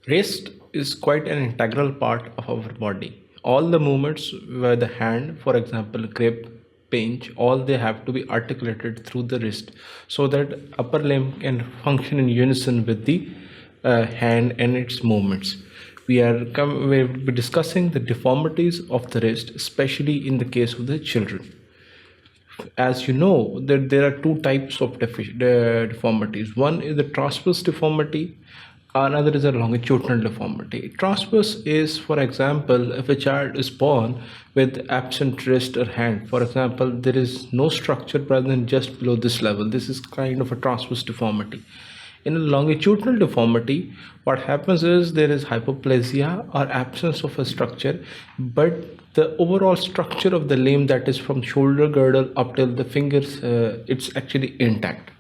Wrist is quite an integral part of our body. All the movements where the hand, for example, grip, pinch, all they have to be articulated through the wrist so that upper limb can function in unison with the hand and its movements. We'll be discussing the deformities of the wrist, especially in the case of the children. As you know, that there are two types of deformities. One is the transverse deformity, another is a longitudinal deformity. Transverse is, for example, if a child is born with absent wrist or hand, for example, there is no structure present just below this level. This is kind of a transverse deformity. In a longitudinal deformity, what happens is there is hypoplasia or absence of a structure, but the overall structure of the limb, that is from shoulder girdle up till the fingers, it's actually intact.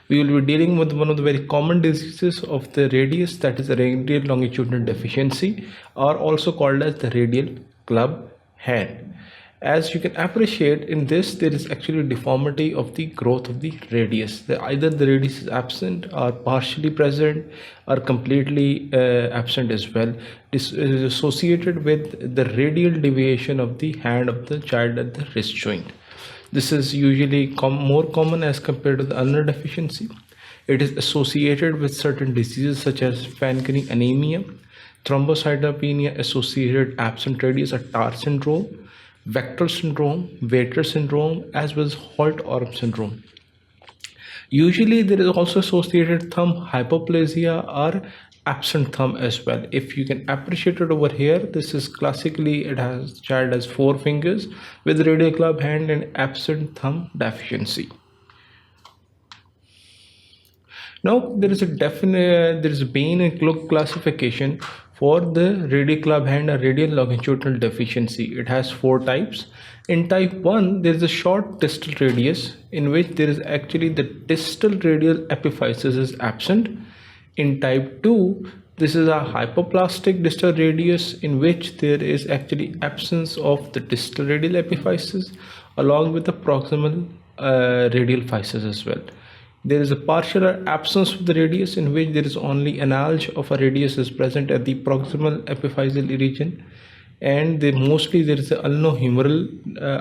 We will be dealing with one of the very common diseases of the radius, that is the radial longitudinal deficiency, or also called as the radial club hand. As you can appreciate in this, there is actually a deformity of the growth of the radius. Either the radius is absent or partially present or completely absent as well. This is associated with the radial deviation of the hand of the child at the wrist joint. This is usually more common as compared to the ulnar deficiency. It is associated with certain diseases such as Fanconi anemia, thrombocytopenia associated absent radius or TAR syndrome, Vector syndrome, Vater syndrome, as well as Holt-Oram syndrome. Usually there is also associated thumb hypoplasia or absent thumb as well. If you can appreciate it over here, this is classically, child has 4 fingers with radial club hand and absent thumb deficiency. Now there is a Bain and Cook classification for the radial club hand or radial longitudinal deficiency. It has 4 types. In type 1, there is a short distal radius in which there is actually the distal radial epiphysis is absent. In type 2, this is a hypoplastic distal radius in which there is actually absence of the distal radial epiphysis along with the proximal radial physis as well. There is a partial absence of the radius in which there is only analogy of a radius is present at the proximal epiphyseal region, and mostly there is an ulnohumeral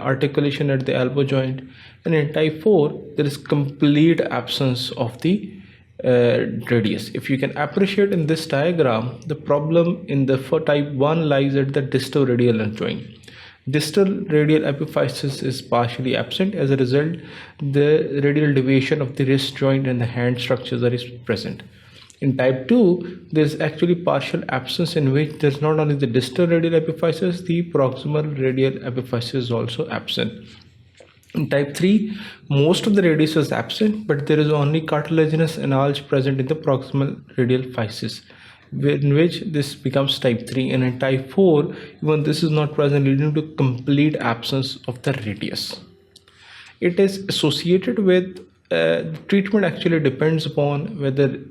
articulation at the elbow joint. And in type 4, there is complete absence of the radius. If you can appreciate in this diagram, the problem in the type 1 lies at the distal radial joint. Distal radial epiphysis is partially absent. As a result, the radial deviation of the wrist joint and the hand structures are present. In type 2, there is actually partial absence in which there is not only the distal radial epiphysis, the proximal radial epiphysis is also absent. In type 3, most of the radius is absent, but there is only cartilaginous analogy present in the proximal radial physis, in which this becomes type 3. And in type 4, even this is not present, leading to complete absence of the radius. It is associated with treatment actually depends upon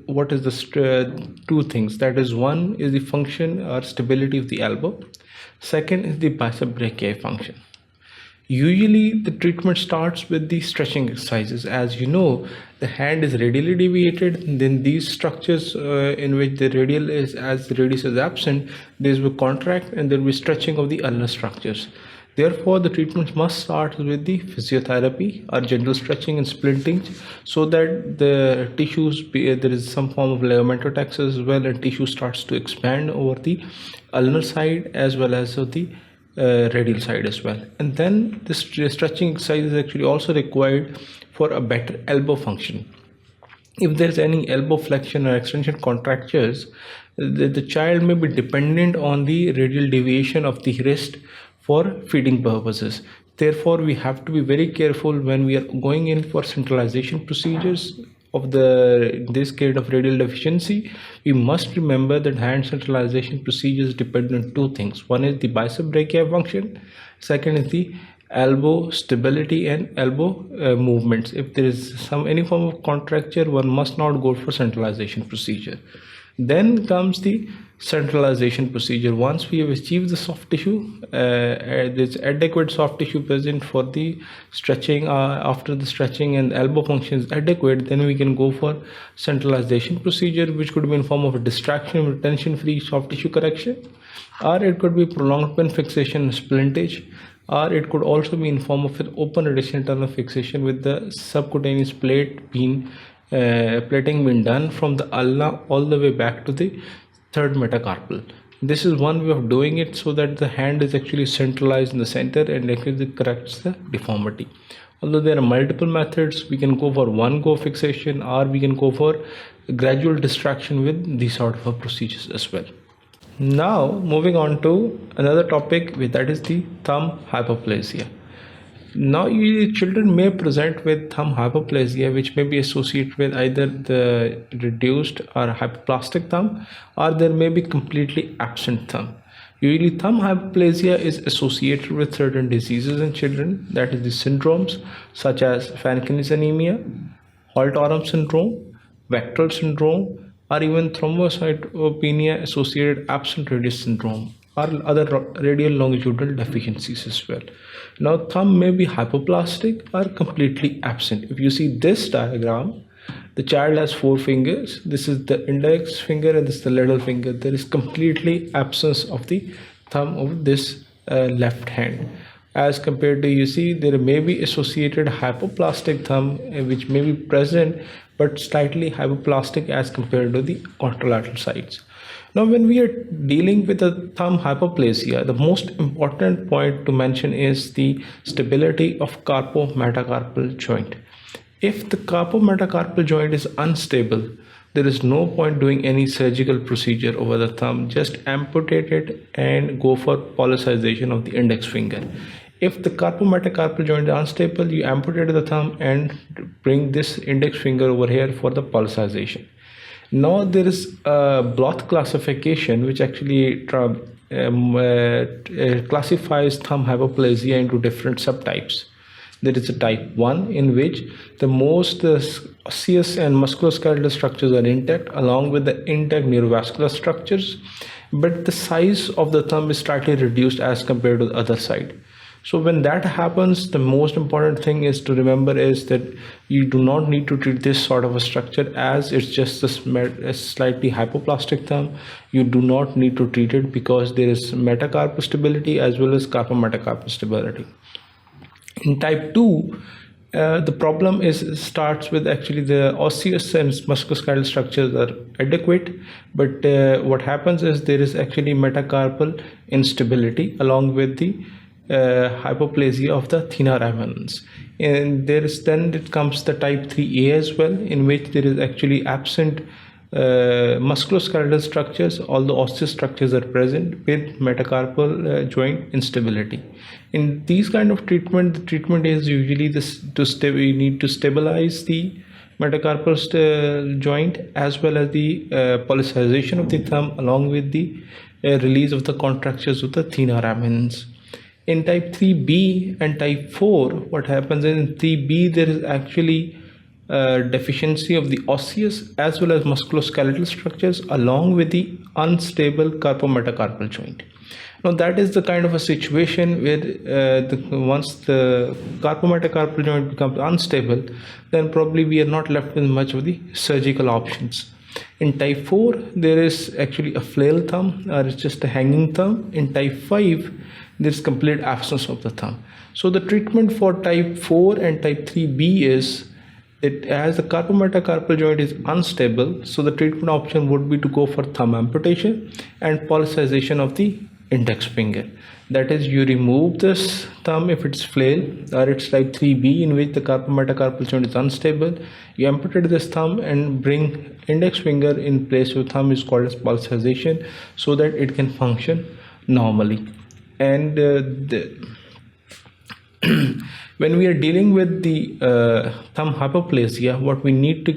what is the 2 things, that is, one is the function or stability of the elbow, second is the bicep brachii function. Usually the treatment starts with the stretching exercises. As you know, the hand is radially deviated, and then these structures in which the radial is, as the radius is absent, these will contract and there will be stretching of the ulnar structures. Therefore, the treatment must start with the physiotherapy or gentle stretching and splinting so that the tissues, there is some form of ligamentations as well, and tissue starts to expand over the ulnar side as well as the radial side as well. And then this stretching exercise is actually also required for a better elbow function. If there is any elbow flexion or extension contractures, the child may be dependent on the radial deviation of the wrist for feeding purposes. Therefore, we have to be very careful when we are going in for centralization procedures of this kind of radial deficiency. We must remember that hand centralization procedures depend on 2 things. One is the bicep brachii function, second is the elbow stability and elbow movements. If there is any form of contracture, one must not go for centralization procedure. Then comes the centralization procedure. Once we have achieved the soft tissue, there's adequate soft tissue present for the stretching. After the stretching and elbow function is adequate, then we can go for centralization procedure, which could be in form of a distraction, retention-free soft tissue correction, or it could be prolonged pin fixation, splintage, or it could also be in form of an open radiation internal fixation with the subcutaneous plating being done from the ulna all the way back to the third metacarpal. This is one way of doing it so that the hand is actually centralized in the center and actually corrects the deformity. Although there are multiple methods, we can go for one go fixation, or we can go for gradual distraction with these sort of procedures as well. Now moving on to another topic, that is the thumb hypoplasia. Now children may present with thumb hypoplasia, which may be associated with either the reduced or hypoplastic thumb, or there may be completely absent thumb. Usually thumb hypoplasia is associated with certain diseases in children, that is the syndromes such as Fanconi's anemia, Holt-Oram syndrome, Vector syndrome, or even thrombocytopenia associated absent radius syndrome, or other radial longitudinal deficiencies as well. Now thumb may be hypoplastic or completely absent. If you see this diagram, the child has 4 fingers. This is the index finger and this is the little finger. There is completely absence of the thumb of this left hand. As compared to, you see, there may be associated hypoplastic thumb which may be present but slightly hypoplastic as compared to the contralateral sides. Now when we are dealing with a thumb hypoplasia, the most important point to mention is the stability of carpometacarpal joint. If the carpometacarpal joint is unstable, there is no point doing any surgical procedure over the thumb. Just amputate it and go for policization of the index finger. If the carpometacarpal joint is unstable, you amputate the thumb and bring this index finger over here for the policization. Now there is a Bloch classification which actually classifies thumb hypoplasia into different subtypes. There is a type 1 in which the most osseous and musculoskeletal structures are intact along with the intact neurovascular structures, but the size of the thumb is slightly reduced as compared to the other side. So when that happens, the most important thing is to remember is that you do not need to treat this sort of a structure, as it's just a slightly hypoplastic thumb. You do not need to treat it because there is metacarpal stability as well as carpometacarpal stability. In type 2, the problem starts with actually the osseous and musculoskeletal structures are adequate, but what happens is there is actually metacarpal instability along with the hypoplasia of the thenar eminence. And then it comes the type 3A as well, in which there is actually absent musculoskeletal structures, although osseous structures are present with metacarpal joint instability. In these kind of treatment, the treatment is usually we need to stabilize the metacarpal joint as well as the policization of the thumb along with the release of the contractures of the thenar eminence. In type 3B and type 4, what happens is in 3B there is actually deficiency of the osseous as well as musculoskeletal structures along with the unstable carpometacarpal joint. Now that is the kind of a situation where once the carpometacarpal joint becomes unstable, then probably we are not left with much of the surgical options. In type 4, there is actually a flail thumb, or it's just a hanging thumb. In type 5, there's complete absence of the thumb. So the treatment for type 4 and type 3B is that as the carpometacarpal joint is unstable, so the treatment option would be to go for thumb amputation and policization of the index finger. That is, you remove this thumb if it's flail, or it's type 3B in which the carpometacarpal joint is unstable. You amputate this thumb and bring index finger in place with thumb, is called as policization, so that it can function normally. And when we are dealing with the thumb hypoplasia, what we need to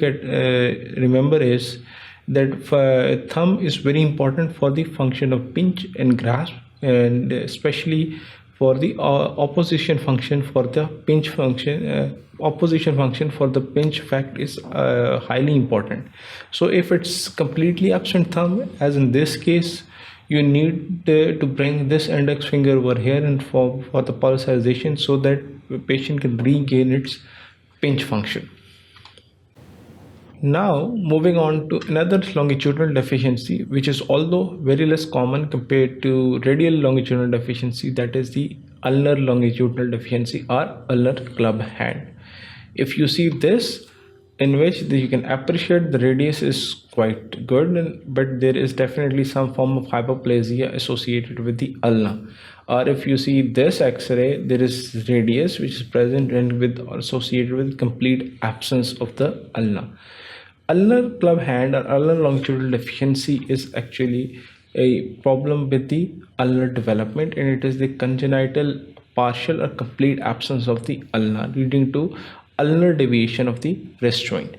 remember is that thumb is very important for the function of pinch and grasp, and especially for the opposition function for the pinch function. Opposition function for the pinch effect is highly important. So if it's completely absent thumb, as in this case, you need to bring this index finger over here and for the pulsation, so that the patient can regain its pinch function. Now moving on to another longitudinal deficiency, which is although very less common compared to radial longitudinal deficiency, that is the ulnar longitudinal deficiency or ulnar club hand. If you see this, in which you can appreciate the radius is quite good, but there is definitely some form of hypoplasia associated with the ulna. Or if you see this x-ray, there is radius which is present and with associated with complete absence of the ulna. Ulnar club hand or ulnar longitudinal deficiency is actually a problem with the ulnar development, and it is the congenital partial or complete absence of the ulna, leading to ulnar deviation of the wrist joint.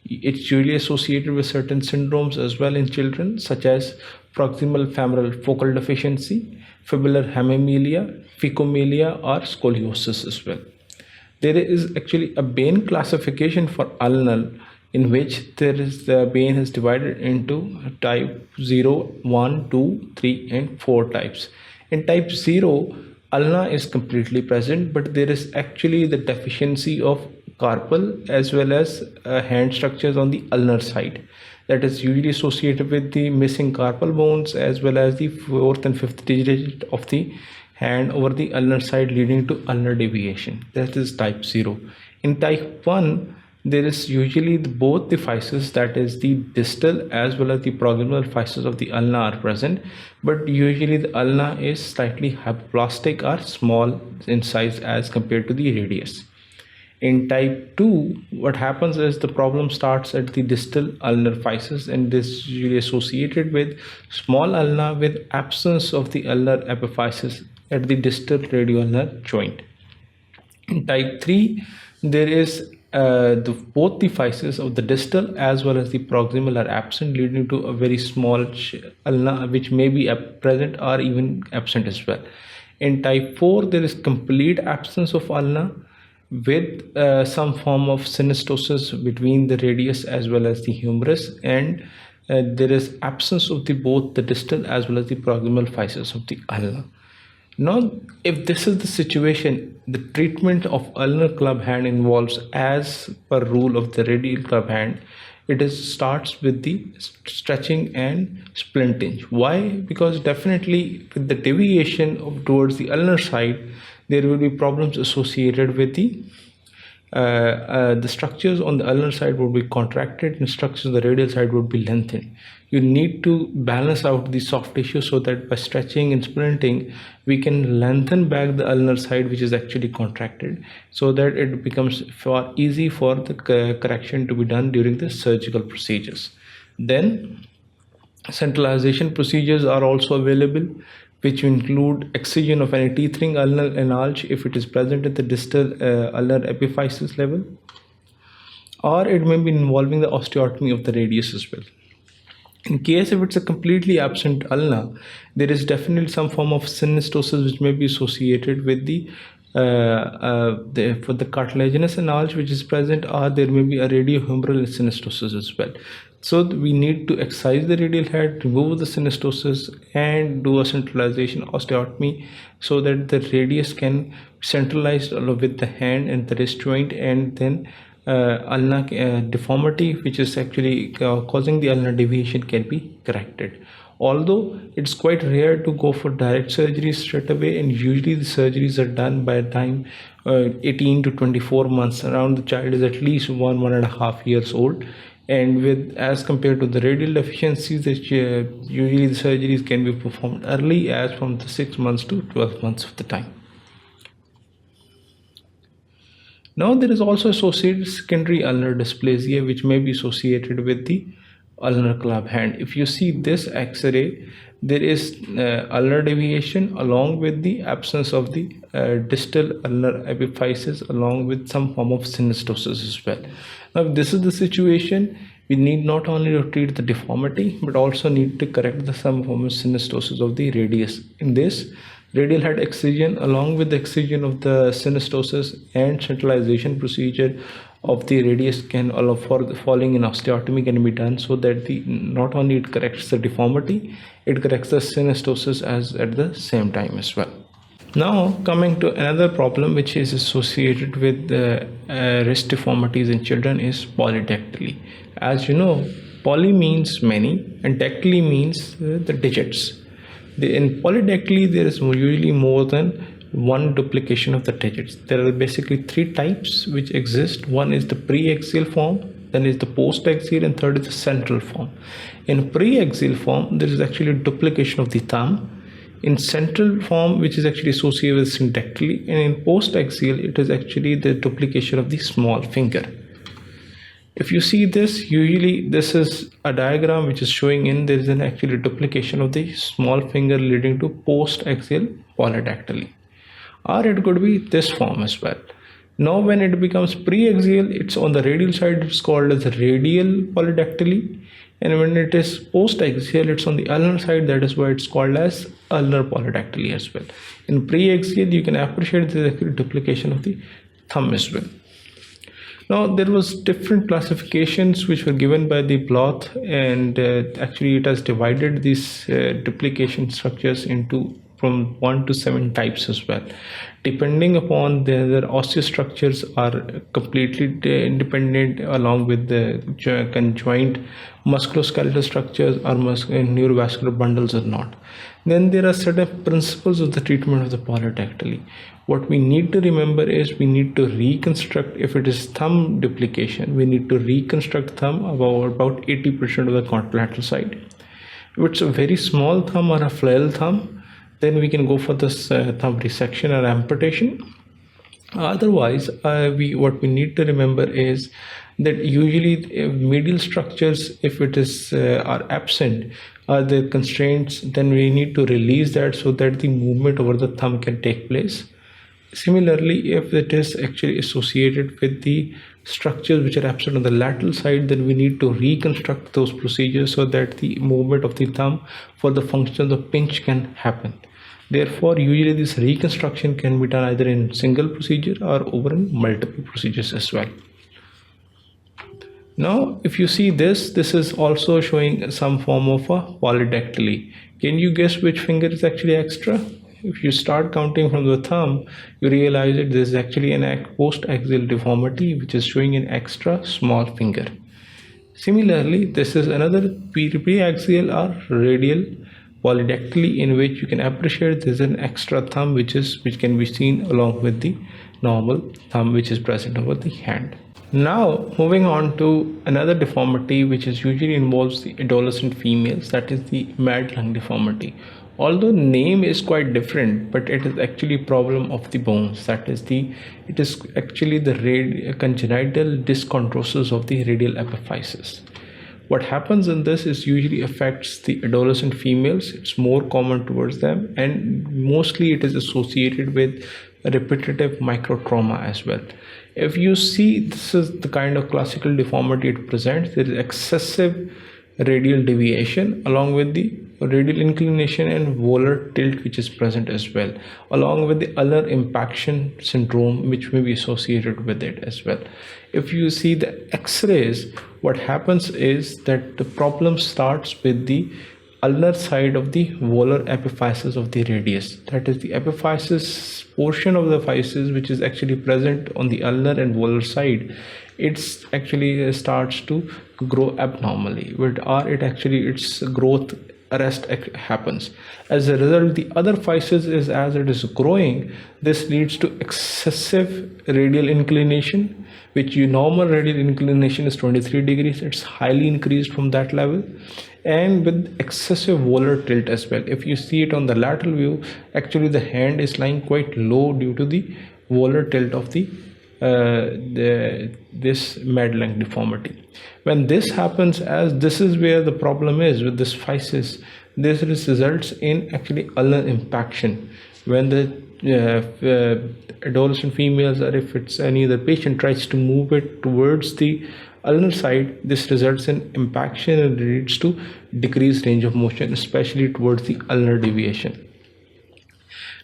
It's usually associated with certain syndromes as well in children, such as proximal femoral focal deficiency, fibular hemimelia, phecomelia, or scoliosis as well. There is actually a Bain classification for ulnar, in which the Bain is divided into type 0, 1, 2, 3, and 4 types. In type 0, ulna is completely present, but there is actually the deficiency of carpal as well as hand structures on the ulnar side. That is usually associated with the missing carpal bones as well as the fourth and fifth digit of the hand over the ulnar side, leading to ulnar deviation. That is type 0. In type 1, there is usually both the physes, that is the distal as well as the proximal physes of the ulna are present, but usually the ulna is slightly hypoplastic or small in size as compared to the radius. In type 2, what happens is the problem starts at the distal ulnar physis, and this is usually associated with small ulna with absence of the ulnar epiphysis at the distal radioulnar joint. In type 3, there is both the physes of the distal as well as the proximal are absent, leading to a very small ulna which may be present or even absent as well. In type 4, there is complete absence of ulna with some form of synostosis between the radius as well as the humerus, and there is absence of both the distal as well as the proximal physes of the ulna. Now, if this is the situation, the treatment of ulnar club hand involves, as per rule of the radial club hand, starts with the stretching and splinting. Why? Because definitely with the deviation towards the ulnar side, there will be problems associated with the structures on the ulnar side would be contracted and structures on the radial side would be lengthened. You need to balance out the soft tissue so that by stretching and splinting, we can lengthen back the ulnar side which is actually contracted, so that it becomes far easy for the correction to be done during the surgical procedures. Then centralization procedures are also available, which include excision of any teeth ring ulnar enlarge if it is present at the distal ulnar epiphysis level, or it may be involving the osteotomy of the radius as well. In case if it's a completely absent ulna, there is definitely some form of synostosis which may be associated with for the cartilaginous enlarge which is present, or there may be a radiohumeral synostosis as well. So we need to excise the radial head, remove the synostosis, and do a centralization osteotomy so that the radius can centralize along with the hand and the wrist joint, and then ulnar deformity which is actually causing the ulnar deviation can be corrected. Although it's quite rare to go for direct surgery straight away, and usually the surgeries are done by the time 18 to 24 months, around the child is at least 1.5 years old. And with as compared to the radial deficiencies, usually the surgeries can be performed early, as from the 6 months to 12 months of the time. Now there is also associated secondary ulnar dysplasia which may be associated with the ulnar club hand. If you see this x-ray, there is ulnar deviation along with the absence of the distal ulnar epiphysis, along with some form of synostosis as well. Now if this is the situation, we need not only to treat the deformity but also need to correct some form of synostosis of the radius. In this, Radial head excision, along with the excision of the synostosis and centralization procedure of the radius, can allow for the falling in osteotomy can be done, so that the not only it corrects the deformity, it corrects the synostosis as at the same time as well. Now coming to another problem which is associated with wrist deformities in children is polydactyly. As you know, poly means many and dactyly means the digits. In polydactyly there is usually more than one duplication of the digits. There are basically three types which exist. One is the pre-axial form, then is the post-axial, and third is the central form. In pre-axial form there is actually duplication of the thumb. In central form, which is actually associated with syndactyly, and in post-axial it is actually the duplication of the small finger. If you see this, usually this is a diagram which is showing in there is an actually duplication of the small finger leading to post-axial polydactyly, or it could be this form as well. Now when it becomes pre-axial, it's on the radial side, it's called as radial polydactyly, and when it is post-axial, it's on the ulnar side, that is why it's called as ulnar polydactyly as well. In pre-axial, you can appreciate the duplication of the thumb as well. Now there was different classifications which were given by the Bloth, and actually it has divided these duplication structures into from 1 to 7 types as well, depending upon their osteostructures are completely independent, along with the conjoint musculoskeletal structures or neurovascular bundles or not. Then there are certain principles of the treatment of the polydactyly. What we need to remember is we need to reconstruct, if it is thumb duplication, we need to reconstruct thumb about 80% of the contralateral side. If it's a very small thumb or a flail thumb, then we can go for this thumb resection or amputation. Otherwise, what we need to remember is that usually medial structures, if it is are absent, the constraints, then we need to release that so that the movement over the thumb can take place. Similarly, if it is actually associated with the structures which are absent on the lateral side, then we need to reconstruct those procedures so that the movement of the thumb for the function of pinch can happen. Therefore, usually this reconstruction can be done either in single procedure or over in multiple procedures as well. Now, if you see this is also showing some form of a polydactyly. Can you guess which finger is actually extra? If you start counting from the thumb, you realize that this is actually an post-axial deformity which is showing an extra small finger. Similarly, this is another pre-axial or radial polydactyly, in which you can appreciate there's an extra thumb which can be seen along with the normal thumb which is present over the hand. Now moving on to another deformity which is usually involves the adolescent females, that is the Madelung deformity. Although name is quite different, but it is actually a problem of the bones. That is it is actually the congenital dyschondrosis of the radial epiphysis. What happens in this is usually affects the adolescent females. It's more common towards them, and mostly it is associated with repetitive microtrauma as well. If you see, this is the kind of classical deformity it presents. There is excessive radial deviation along with the radial inclination and volar tilt which is present as well, along with the ulnar impaction syndrome which may be associated with it as well. If you see the x-rays, what happens is that the problem starts with the ulnar side of the volar epiphysis of the radius. That is the epiphysis portion of the physis which is actually present on the ulnar and volar side. It's actually starts to grow abnormally, or its growth arrest happens. As a result, the other physis is, as it is growing, this leads to excessive radial inclination, which normal radial inclination is 23 degrees. It's highly increased from that level, and with excessive volar tilt as well. If you see it on the lateral view, actually the hand is lying quite low due to the volar tilt of this Madelung deformity. When this happens, as this is where the problem is with this physis, this results in actually ulnar impaction. When the adolescent females, or if it's any other patient, tries to move it towards the ulnar side, this results in impaction and leads to decreased range of motion, especially towards the ulnar deviation.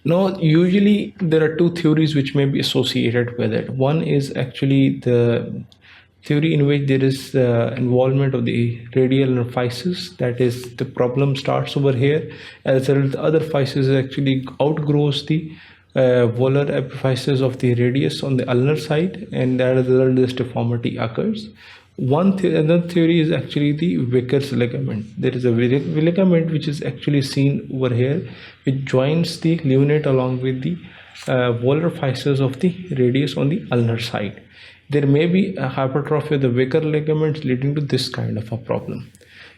No, usually there are two theories which may be associated with it. One is actually the theory in which there is involvement of the radial physis, that is, the problem starts over here. As a result, the other physis actually outgrows the volar epiphysis of the radius on the ulnar side, and as a result, this deformity occurs. Another theory is actually the Vickers ligament. There is a ligament which is actually seen over here, which joins the lunate along with the volar physis of the radius on the ulnar side. There may be a hypertrophy of the Vicker ligaments leading to this kind of a problem.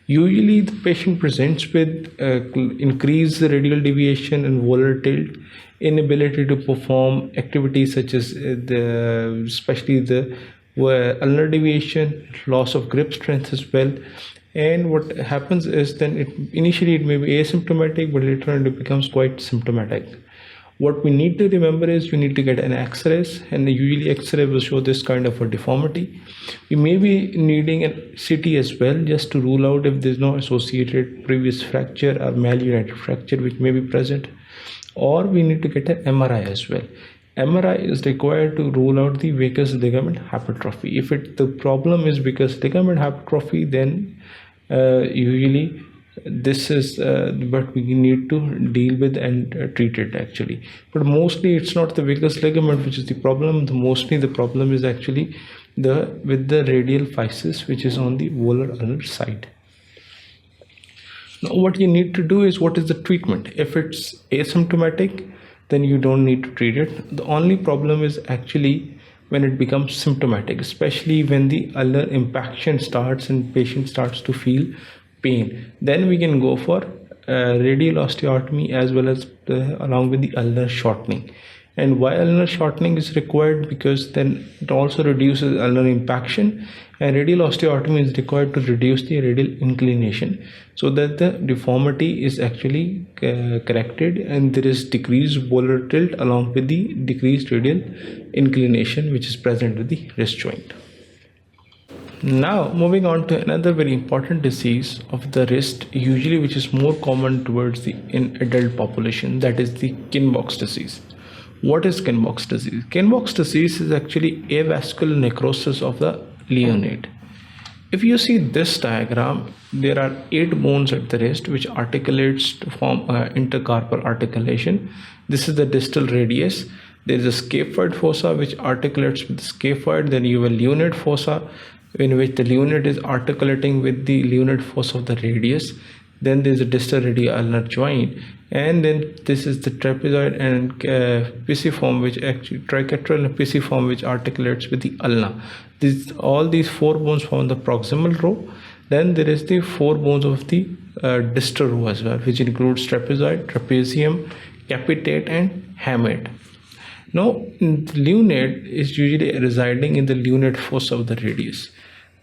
Usually, the patient presents with increased radial deviation and volar tilt, inability to perform activities such as especially the ulnar deviation, loss of grip strength as well. And what happens is then initially it may be asymptomatic, but later on it becomes quite symptomatic. What we need to remember is you need to get an X-rays, and usually X-ray will show this kind of a deformity. We may be needing a CT as well, just to rule out if there's no associated previous fracture or malunited fracture which may be present, or we need to get an MRI as well. MRI is required to rule out the Vickers ligament hypertrophy. If the problem is Vickers ligament hypertrophy, then usually this is what we need to deal with and treat it actually. But mostly it's not the Vickers ligament which is the problem. Mostly the problem is actually with the radial physis, which is on the volar ulnar side. Now what you need to do is, what is the treatment? If it's asymptomatic, then you don't need to treat it. The only problem is actually when it becomes symptomatic, especially when the ulnar impaction starts and patient starts to feel pain. Then we can go for radial osteotomy as well as along with the ulnar shortening. And why ulnar shortening is required? Because then it also reduces ulnar impaction, and radial osteotomy is required to reduce the radial inclination, so that the deformity is actually corrected and there is decreased volar tilt along with the decreased radial inclination which is present with the wrist joint. Now moving on to another very important disease of the wrist, usually which is more common towards the in adult population, that is the Kienböck's disease. What is Kienböck's disease? Kienböck's disease is actually avascular necrosis of the lunate. If you see this diagram, there are 8 bones at the wrist which articulates to form intercarpal articulation. This is the distal radius. There is a scaphoid fossa which articulates with the scaphoid. Then you have a lunate fossa in which the lunate is articulating with the lunate fossa of the radius. Then there is a distal radial joint, and then this is the trapezoid and pisiform, which actually triquetral and pisiform, which articulates with the ulna. All these 4 bones form the proximal row. Then there is the 4 bones of the distal row as well, which includes trapezoid, trapezium, capitate, and hamate. Now, lunate is usually residing in the lunate fossa of the radius.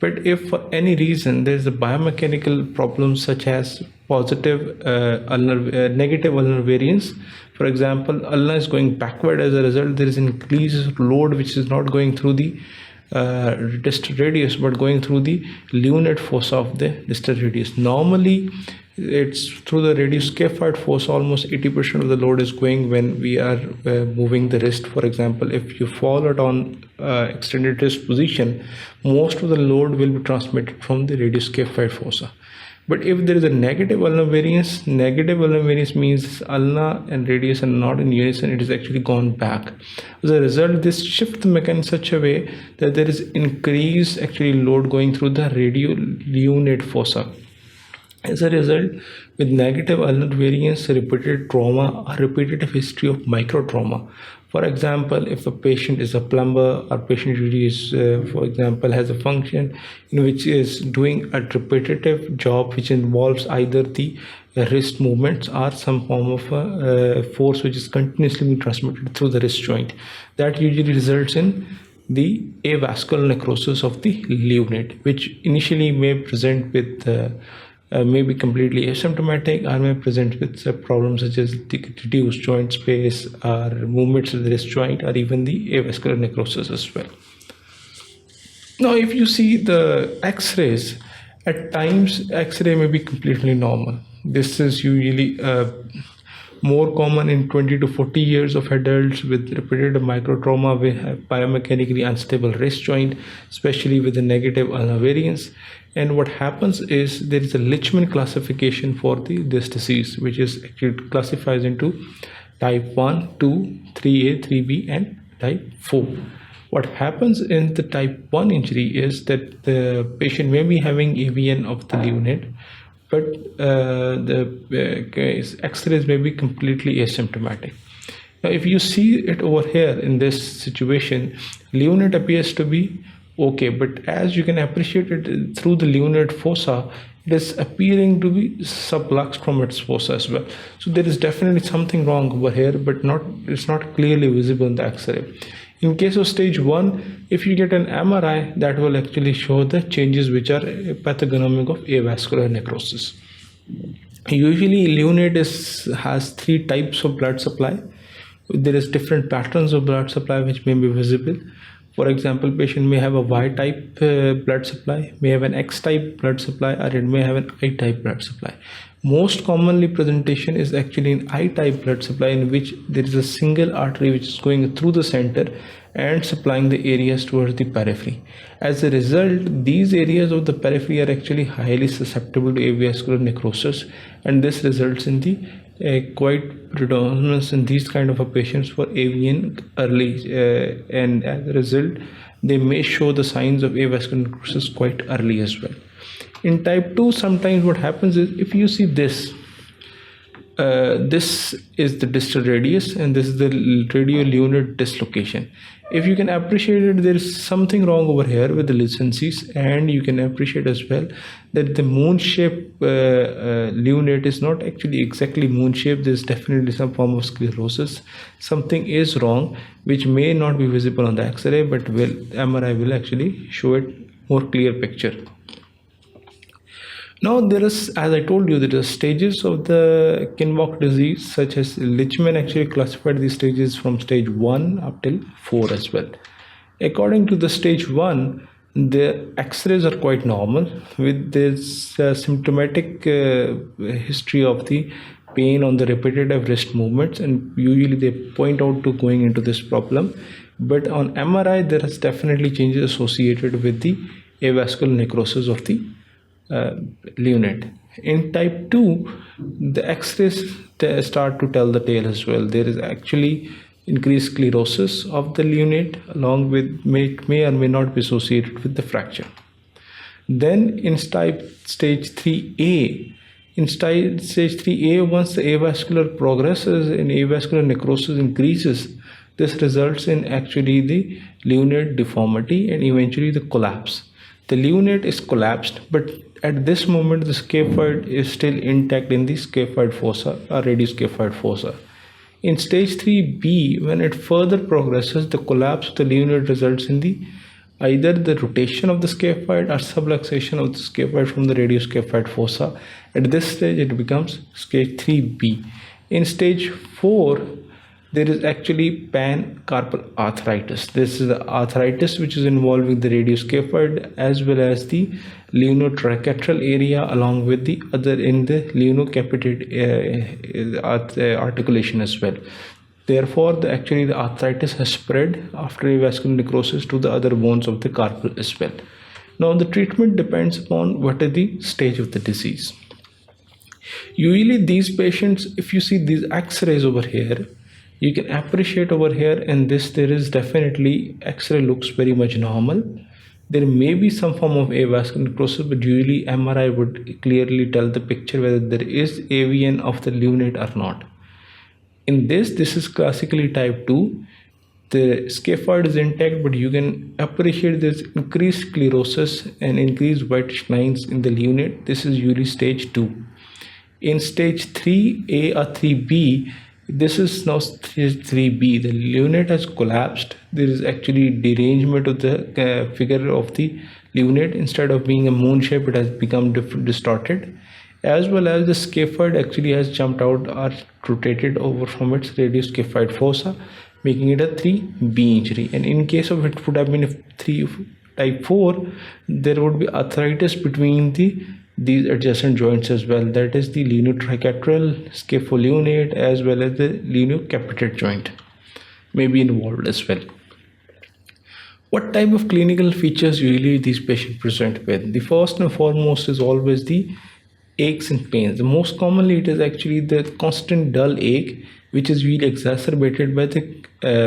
But if for any reason there is a biomechanical problem such as negative ulnar variance, for example, ulna is going backward, as a result there is increased load which is not going through the distal radius but going through the lunate fossa of the distal radius. Normally it's through the radius scaphoid fossa. Almost 80% of the load is going when we are moving the wrist. For example, if you fall it on extended wrist position, most of the load will be transmitted from the radius scaphoid fossa. But if there is a negative ulnar variance means ulna and radius are not in unison, it is actually gone back. As a result, this shifts the mechanism in such a way that there is increased actually load going through the radiolunate fossa. As a result, with negative ulnar variance, repeated trauma or repetitive history of microtrauma. For example, if a patient is a plumber, or patient usually is, for example, has a function in which is doing a repetitive job which involves either the wrist movements or some form of force which is continuously being transmitted through the wrist joint, that usually results in the avascular necrosis of the lunate, which initially may present with may be completely asymptomatic or may present with problems such as the reduced joint space or movements of the wrist joint or even the avascular necrosis as well. Now, if you see the X-rays, at times X-ray may be completely normal. This is usually more common in 20 to 40 years of adults with repeated microtrauma with biomechanically unstable wrist joint, especially with the negative ulnar variance. And what happens is there is a Lichman classification for this disease, which is actually classifies into type 1, 2, 3A, 3B, and type 4. What happens in the type 1 injury is that the patient may be having AVN of the lunate, but the x-rays may be completely asymptomatic. Now, if you see it over here in this situation, lunate appears to be okay, but as you can appreciate it through the lunate fossa, it is appearing to be subluxed from its fossa as well. So there is definitely something wrong over here, but it's not clearly visible in the X-ray. In case of stage 1, if you get an MRI, that will actually show the changes which are pathognomic of avascular necrosis. Usually lunate has 3 types of blood supply. There is different patterns of blood supply which may be visible. For example, patient may have a Y-type blood supply, may have an X-type blood supply, or it may have an I-type blood supply. Most commonly presentation is actually an I-type blood supply, in which there is a single artery which is going through the center and supplying the areas towards the periphery. As a result, these areas of the periphery are actually highly susceptible to avascular necrosis, and this results in the quite predominance in these kind of a patients for AVN early, and as a result they may show the signs of avascular necrosis quite early as well. In type 2, sometimes what happens is, if you see this, this is the distal radius and this is the radiolunate dislocation. If you can appreciate it, there is something wrong over here with the licenses, and you can appreciate as well that the moon shape lunate is not actually exactly moon shape. There is definitely some form of sclerosis. Something is wrong which may not be visible on the X-ray, but MRI will actually show it more clear picture. Now there is, as I told you, there are stages of the Kienböck disease, such as Lichman actually classified these stages from stage 1 up till 4 as well. According to the stage 1, the X-rays are quite normal with this symptomatic history of the pain on the repetitive wrist movements, and usually they point out to going into this problem. But on MRI, there is definitely changes associated with the avascular necrosis of the lunate. In type 2, the X-rays start to tell the tale as well. There is actually increased sclerosis of the lunate, along with may or may not be associated with the fracture. Then in stage 3A, once the avascular progresses and avascular necrosis increases, this results in actually the lunate deformity and eventually the collapse. The lunate is collapsed, but at this moment the scaphoid is still intact in the scaphoid fossa or radioscaphoid fossa. In stage 3B, when it further progresses, the collapse of the lunate results in either the rotation of the scaphoid or subluxation of the scaphoid from the radioscaphoid fossa. At this stage, it becomes stage 3B. In stage 4, there is actually pancarpal arthritis. This is the arthritis which is involving the radioscaphoid as well as the lunotriquetral area, along with the other in the lunocapitate articulation as well. Therefore, the arthritis has spread after avascular necrosis to the other bones of the carpal as well. Now, the treatment depends upon what is the stage of the disease. Usually, these patients, if you see these X-rays over here, you can appreciate over here in this, there is definitely X-ray looks very much normal. There may be some form of avascular necrosis, but usually MRI would clearly tell the picture whether there is AVN of the lunate or not. In this is classically type 2. The scaphoid is intact, but you can appreciate there's increased sclerosis and increased whitish lines in the lunate. This is usually stage 2. In stage 3A or 3B, this is now stage 3B. The lunate has collapsed. There is actually derangement of the figure of the lunate. Instead of being a moon shape, it has become distorted, as well as the scaphoid actually has jumped out or rotated over from its radioscaphoid fossa, making it a 3B injury. And in case of it would have been a type 4, there would be arthritis between the these adjacent joints as well, that is the lunate-trilateral, scapholunate, as well as the lunate-capitate joint may be involved as well. What type of clinical features usually these patients present with? The first and foremost is always the aches and pains. The most commonly it is actually the constant dull ache, which is really exacerbated by the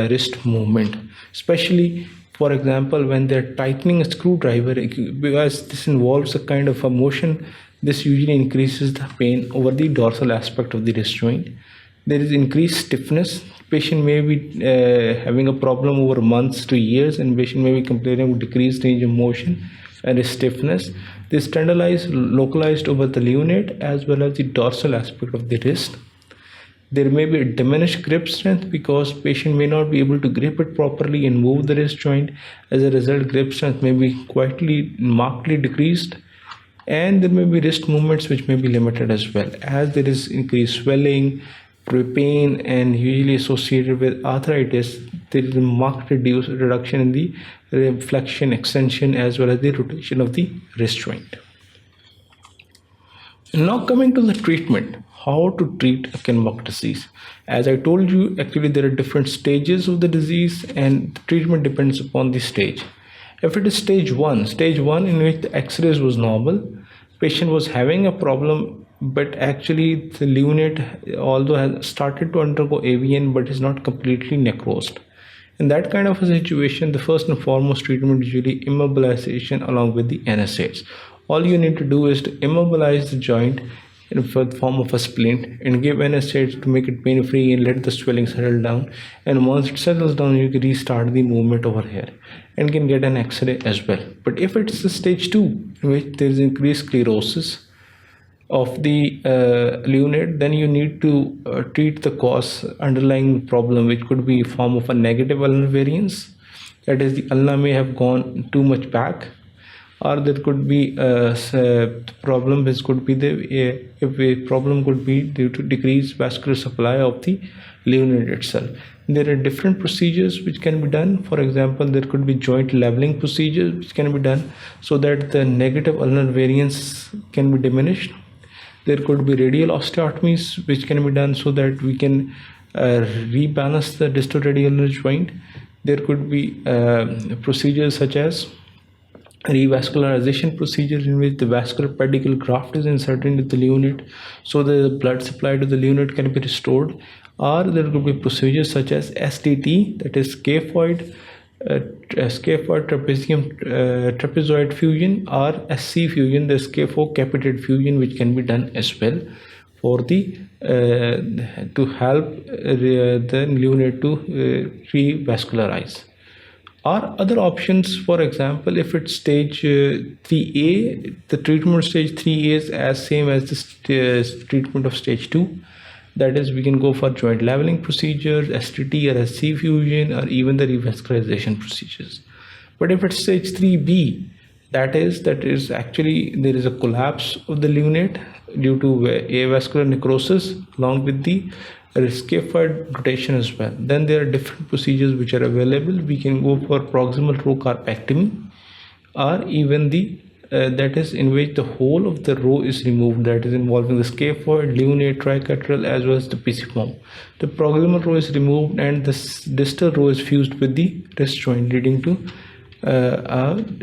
wrist movement, especially for example when they're tightening a screwdriver, because this involves a kind of a motion. This usually increases the pain over the dorsal aspect of the wrist joint. There is increased stiffness. Patient may be having a problem over months to years, and patient may be complaining of decreased range of motion and stiffness. This tenderness localized over the lunate as well as the dorsal aspect of the wrist. There may be a diminished grip strength because patient may not be able to grip it properly and move the wrist joint. As a result, grip strength may be markedly decreased, and there may be wrist movements which may be limited as well, as there is increased swelling, pain, and usually associated with arthritis. There is a marked reduction in the flexion, extension, as well as the rotation of the wrist joint. Now coming to the treatment, how to treat a Kienböck disease. As I told you, actually there are different stages of the disease, and the treatment depends upon the stage. If it is stage 1 in which the x-rays was normal, patient was having a problem, but actually the lunate although has started to undergo AVN but is not completely necrosed. In that kind of a situation, the first and foremost treatment is usually immobilization along with the NSAIDs. All you need to do is to immobilize the joint in the form of a splint and give NSAIDs to make it pain-free and let the swelling settle down. And once it settles down, you can restart the movement over here and can get an X-ray as well. But if it's the stage 2 in which there is increased sclerosis of the lunate, then you need to treat the cause underlying problem, which could be form of a negative ulnar variance, that is the ulna may have gone too much back, or there could be problem which could be if a problem could be due to decreased vascular supply of the lunate itself. There are different procedures which can be done. For example, there could be joint leveling procedures which can be done so that the negative ulnar variance can be diminished. There could be radial osteotomies which can be done so that we can rebalance the distal radial joint. There could be procedures such as revascularization procedures in which the vascular pedicle graft is inserted into the lunate so the blood supply to the lunate can be restored. Or there could be procedures such as STT, that is scaphoid trapezoid fusion, or SC fusion, the scaphocapitate fusion, which can be done as well for the to help the lunate to revascularize. Or other options, for example, if it's stage 3A, the treatment of stage 3A is as same as the treatment of stage 2. That is, we can go for joint leveling procedures, STT or SC fusion, or even the revascularization procedures. But if it's stage 3B, that is actually there is a collapse of the lunate due to avascular necrosis along with the scaphoid rotation as well. Then there are different procedures which are available. We can go for proximal row carpectomy, or even the that is in which the whole of the row is removed, that is involving the scaphoid, lunate, trilateral, as well as the pisiform. The proximal row is removed and the distal row is fused with the wrist joint, leading to after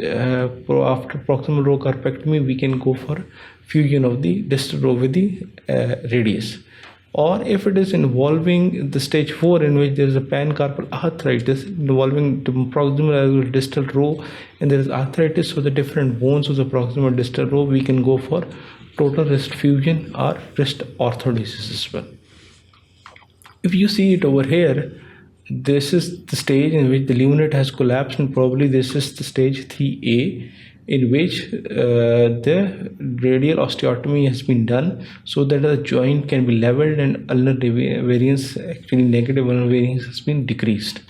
proximal row carpectomy we can go for fusion of the distal row with the radius. Or if it is involving the stage 4 in which there is a pancarpal arthritis involving the proximal as well as distal row, and there is arthritis for the different bones of the proximal distal row, we can go for total wrist fusion or wrist orthodesis as well. If you see it over here, this is the stage in which the lunate has collapsed, and probably this is the stage 3A in which the radial osteotomy has been done so that the joint can be leveled and ulnar variance, actually negative ulnar variance, has been decreased.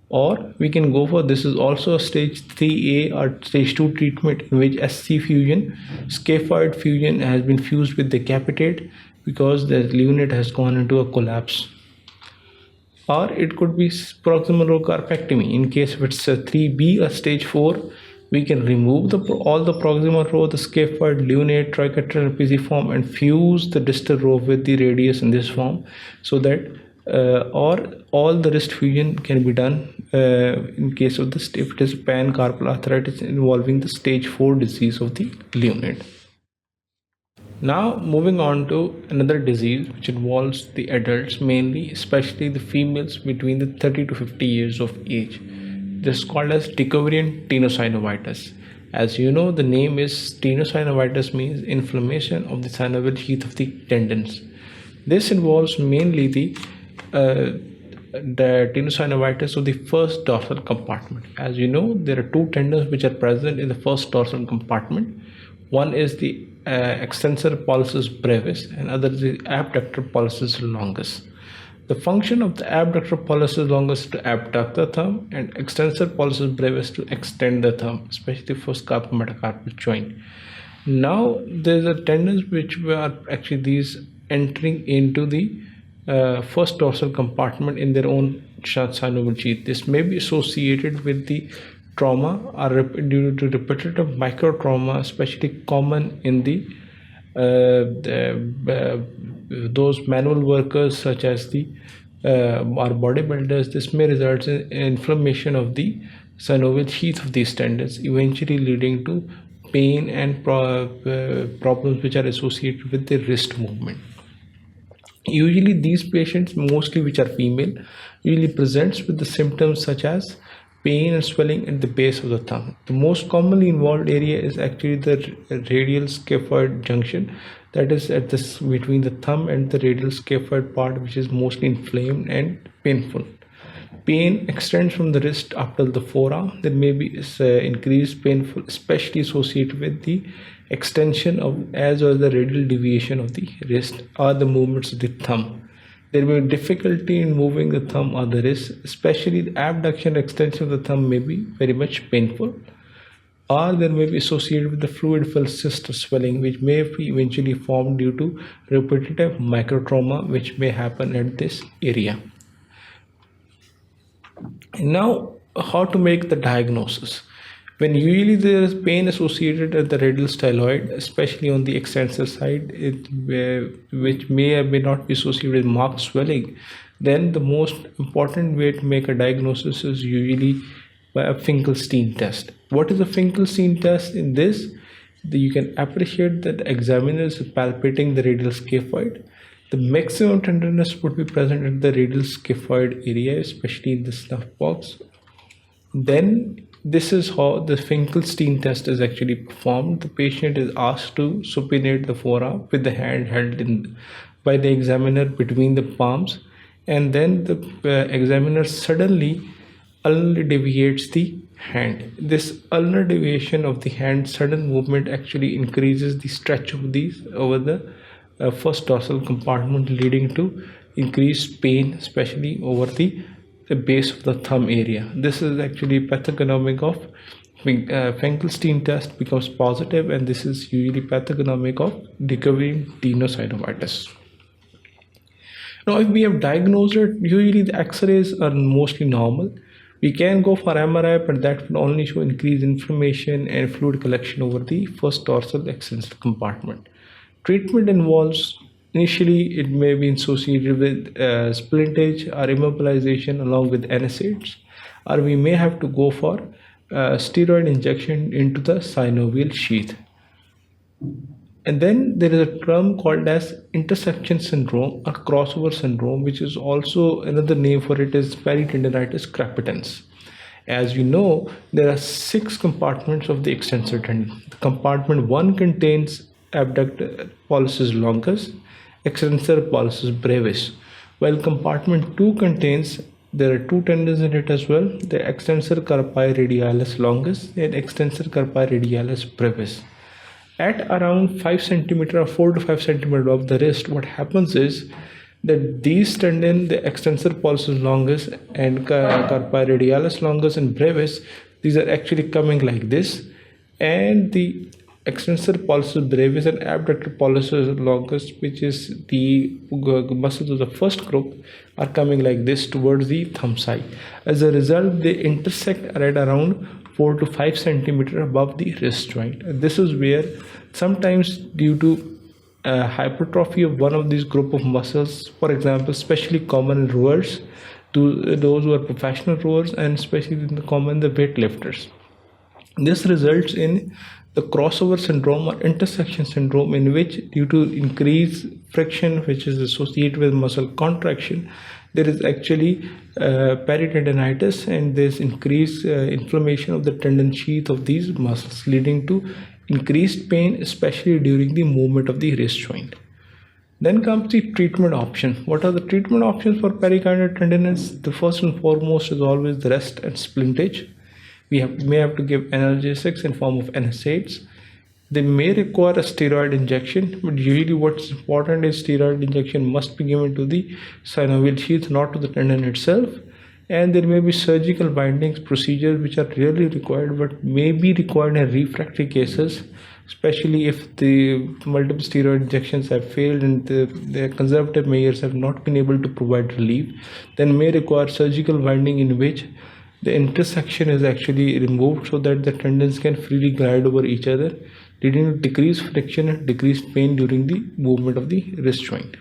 Or we can go for, this is also a stage 3A or stage 2 treatment in which SC fusion, scaphoid fusion, has been fused with the capitate because the lunate has gone into a collapse. Or it could be proximal row carpectomy in case if it's a 3B or stage 4, We can remove all the proximal row, the scaphoid, lunate, triquetral, pisiform, and fuse the distal row with the radius in this form, so that or all the wrist fusion can be done in case of if it is pancarpal arthritis involving the stage 4 disease of the lunate. Now moving on to another disease which involves the adults mainly, especially the females between the 30 to 50 years of age. This is called as Deformity tenosynovitis. As you know, the name is tenosynovitis, means inflammation of the synovial sheath of the tendons. This involves mainly the tenosynovitis of the first dorsal compartment. As you know, there are two tendons which are present in the first dorsal compartment. One is the extensor pollicis brevis and other is the abductor pollicis longus. The function of the abductor pollicis longus is to abduct the thumb and extensor pollicis brevis to extend the thumb, especially for scarpometacarpal joint. Now there's a tendons which are actually these entering into the first dorsal compartment in their own synovial sheath. This may be associated with the trauma or due to repetitive microtrauma, especially common in those manual workers such as the or bodybuilders. This may result in inflammation of the synovial sheath of these tendons, eventually leading to pain and problems which are associated with the wrist movement. Usually these patients, mostly which are female, usually presents with the symptoms such as pain and swelling at the base of the thumb. The most commonly involved area is actually the radial scaphoid junction, that is at this between the thumb and the radial scaphoid part, which is mostly inflamed and painful. Pain extends from the wrist up till the forearm. There may be increased painful, especially associated with the extension of as well as the radial deviation of the wrist or the movements of the thumb. There may be difficulty in moving the thumb or the wrist, especially the abduction extension of the thumb may be very much painful, or there may be associated with the fluid-filled cyst or swelling, which may be eventually formed due to repetitive microtrauma which may happen at this area. And now, how to make the diagnosis? When usually there is pain associated at the radial styloid, especially on the extensor side, which may or may not be associated with marked swelling, then the most important way to make a diagnosis is usually by a Finkelstein test. What is a Finkelstein test? In this, you can appreciate that the examiner is palpating the radial scaphoid. The maximum tenderness would be present at the radial scaphoid area, especially in the snuff box. Then this is how the Finkelstein test is actually performed. The patient is asked to supinate the forearm with the hand held in by the examiner between the palms, and then the examiner suddenly ulnar deviates the hand. This ulnar deviation of the hand, sudden movement, actually increases the stretch of these over the first dorsal compartment, leading to increased pain, especially over the base of the thumb area. This is actually pathognomic of Finkelstein test becomes positive, and this is usually pathognomic of Deformity tenosynovitis. Now, if we have diagnosed it, usually the X-rays are mostly normal. We can go for MRI, but that will only show increased inflammation and fluid collection over the first dorsal extensor compartment. Treatment involves, initially it may be associated with splintage or immobilization along with NSAIDs, or we may have to go for steroid injection into the synovial sheath. And then there is a term called as intersection syndrome or crossover syndrome, which is also another name for it is peritendinitis crepitans. As you know, there are 6 compartments of the extensor tendon. The compartment 1 contains abductor pollicis longus, extensor pollicis brevis, while compartment 2 contains, there are 2 tendons in it as well, the extensor carpi radialis longus and extensor carpi radialis brevis. At around 5 centimeter or 4 to 5 centimeter of the wrist, what happens is that these tendons, the extensor pollicis longus and carpi radialis longus and brevis, these are actually coming like this, and the extensor pollicis brevis and abductor pollicis longus, which is the muscles of the first group, are coming like this towards the thumb side. As a result, they intersect right around 4 to 5 centimeter above the wrist joint. This is where sometimes due to hypertrophy of one of these group of muscles, for example, especially common in rowers, to those who are professional rowers, and especially common the weightlifters. This results in the crossover syndrome or intersection syndrome, in which due to increased friction which is associated with muscle contraction, there is actually peritendinitis, and there's increased inflammation of the tendon sheath of these muscles, leading to increased pain, especially during the movement of the wrist joint. Then comes the treatment option. What are the treatment options for pericardial tenderness? The first and foremost is always the rest and splintage. We may have to give analgesics in form of NSAIDs. They may require a steroid injection, but usually what's important is steroid injection must be given to the synovial sheath, not to the tendon itself. And there may be surgical bindings procedures which are rarely required but may be required in refractory cases, especially if the multiple steroid injections have failed and the conservative measures have not been able to provide relief. Then may require surgical binding, in which the intersection is actually removed so that the tendons can freely glide over each other, leading to decreased friction and decreased pain during the movement of the wrist joint.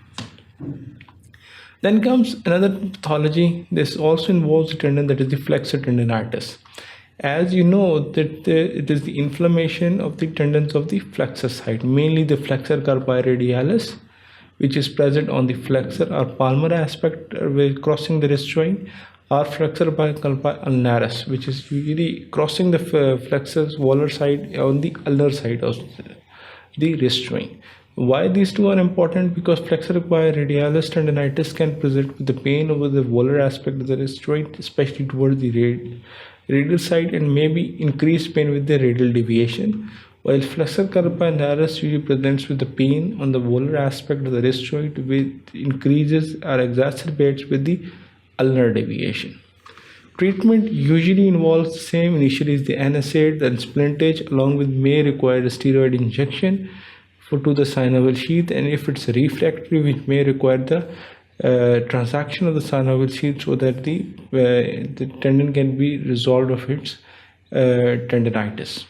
Then comes another pathology. This also involves the tendon, that is the flexor tendinitis. As you know, that it is the inflammation of the tendons of the flexor side, mainly the flexor carpi radialis, which is present on the flexor or palmar aspect crossing the wrist joint, or flexor carpi ulnaris, which is usually crossing the flexor's volar side on the ulnar side of the wrist joint. Why these two are important? Because flexor carpi radialis tendinitis can present with the pain over the volar aspect of the wrist joint, especially towards the radial side, and maybe increased pain with the radial deviation, while flexor carpi ulnaris usually presents with the pain on the volar aspect of the wrist joint, which increases or exacerbates with the ulnar deviation. Treatment usually involves the same. Initially is the NSAID, then splintage, along with may require a steroid injection to the synovial sheath, and if it's refractory, which may require the transaction of the synovial sheath so that the tendon can be resolved of its tendinitis.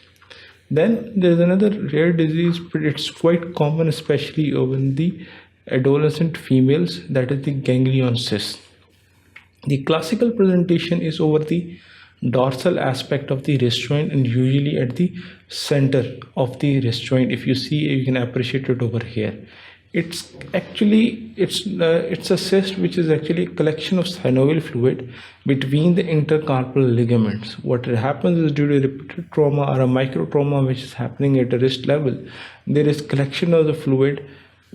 Then there's another rare disease, but it's quite common, especially in the adolescent females, that is the ganglion cyst. The classical presentation is over the dorsal aspect of the wrist joint, and usually at the center of the wrist joint. If you see, you can appreciate it over here. It's a cyst which is actually a collection of synovial fluid between the intercarpal ligaments. What happens is, due to repeated trauma or a micro trauma which is happening at the wrist level, there is collection of the fluid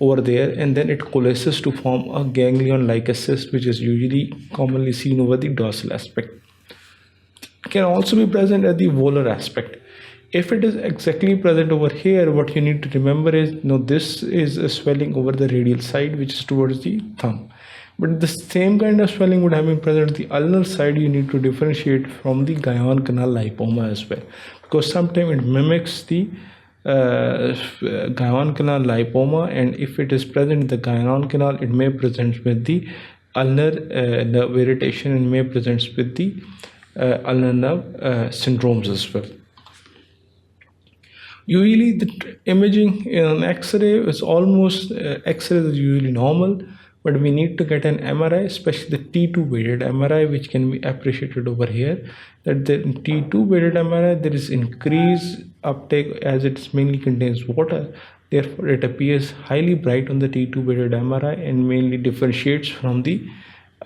over there, and then it coalesces to form a ganglion like a cyst, which is usually commonly seen over the dorsal aspect. It can also be present at the volar aspect. If it is exactly present over here, what you need to remember is, this is a swelling over the radial side, which is towards the thumb. But the same kind of swelling would have been present at the ulnar side. You need to differentiate from the Guyon canal lipoma as well, because sometimes it mimics the Guyon canal lipoma, and if it is present in the Guyon canal, it may present with the ulnar nerve irritation, and may present with the ulnar nerve syndromes as well. Usually the imaging in X-ray is almost, X-ray is usually normal, but we need to get an MRI, especially the T2 weighted MRI, which can be appreciated over here. That the T2 weighted MRI, there is increased uptake as it mainly contains water. Therefore, it appears highly bright on the T2 weighted MRI and mainly differentiates from the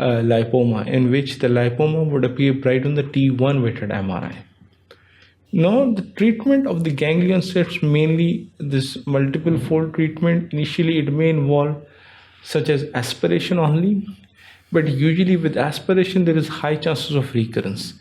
lipoma, in which the lipoma would appear bright on the T1 weighted MRI. Now, the treatment of the ganglion cysts, mainly this multiple fold treatment. Initially, it may involve such as aspiration only, but usually with aspiration there is high chances of recurrence.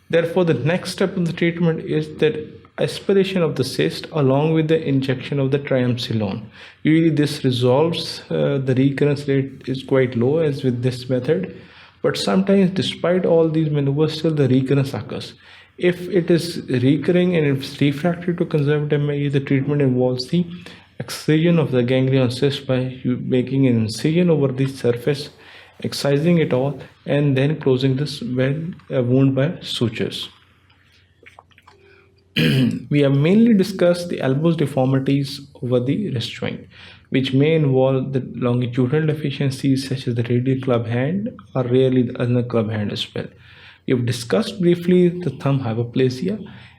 Therefore, the next step in the treatment is that aspiration of the cyst along with the injection of the triamcinolone. Usually this resolves, the recurrence rate is quite low as with this method, but sometimes despite all these maneuvers, still the recurrence occurs. If it is recurring and it's refractory to conservative measure, the treatment involves the excision of the ganglion cyst by making an incision over the surface, excising it all, and then closing this wound by sutures. We have mainly discussed the elbows deformities over the wrist joint, which may involve the longitudinal deficiencies such as the radial club hand or rarely the ulnar club hand as well. We have discussed briefly the thumb hypoplasia,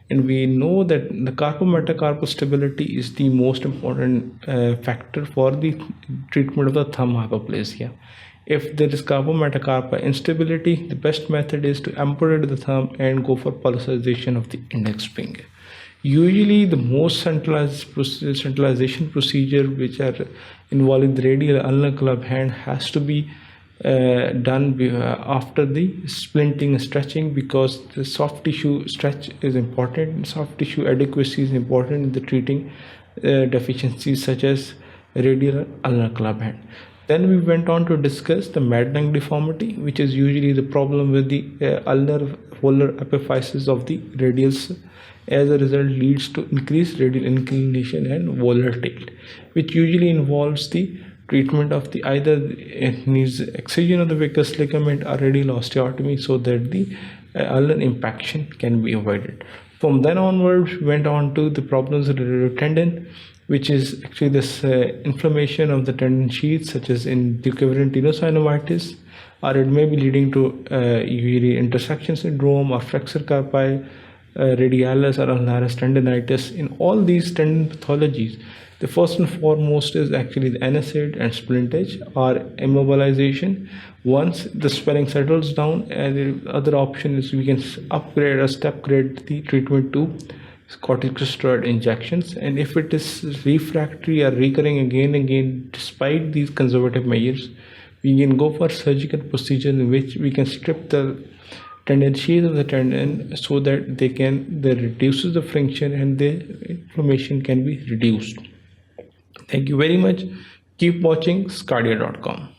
and we know that the carpometacarpal stability is the most important factor for the treatment of the thumb hypoplasia. If there is carpometacarpal instability, the best method is to amputate the thumb and go for pulsation of the index finger. Usually, the most centralization procedure which are involving the radial ulnar club hand has to be done after the splinting and stretching, because the soft tissue stretch is important. Soft tissue adequacy is important in the treating deficiencies such as radial ulnar club hand. Then we went on to discuss the Madelung deformity, which is usually the problem with the ulnar volar epiphysis of the radials. As a result, leads to increased radial inclination and volar tilt, which usually involves the treatment of the either needs excision of the vicus ligament or radial osteotomy so that the ulnar impaction can be avoided. From then onwards, we went on to the problems of the tendon, which is actually this inflammation of the tendon sheath, such as in the Quervain tenosynovitis, or it may be leading to usually intersection syndrome or flexor carpi, radialis or ulnaris tendinitis. In all these tendon pathologies, the first and foremost is actually the NSAID and splintage or immobilization. Once the swelling settles down, and the other option is we can upgrade or step grade the treatment to corticosteroid injections. And if it is refractory or recurring again and again despite these conservative measures, we can go for surgical procedure in which we can strip the tendon sheath of the tendon so that they reduces the friction and the inflammation can be reduced. Thank you very much. Keep watching sqadia.com.